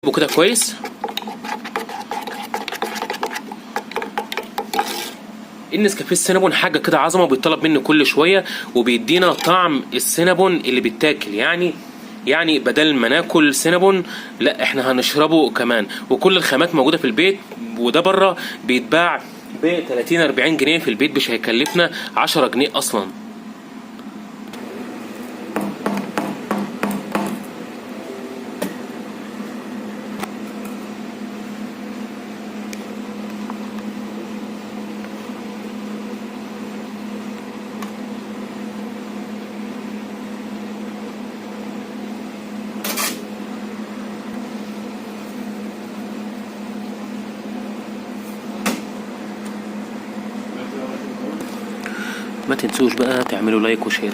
وكده كويس. النسكافيه السينابون حاجه كده عظمه، وبيطلب مني كل شويه، وبيدينا طعم السينابون اللي بيتاكل. يعني بدل ما ناكل سينابون، لا احنا هنشربه كمان. وكل الخامات موجوده في البيت، وده بره بيتباع ب 30 40 جنيه، في البيت مش هيكلفنا 10 جنيه اصلا. ما تنسوش بقى تعملوا لايك وشير.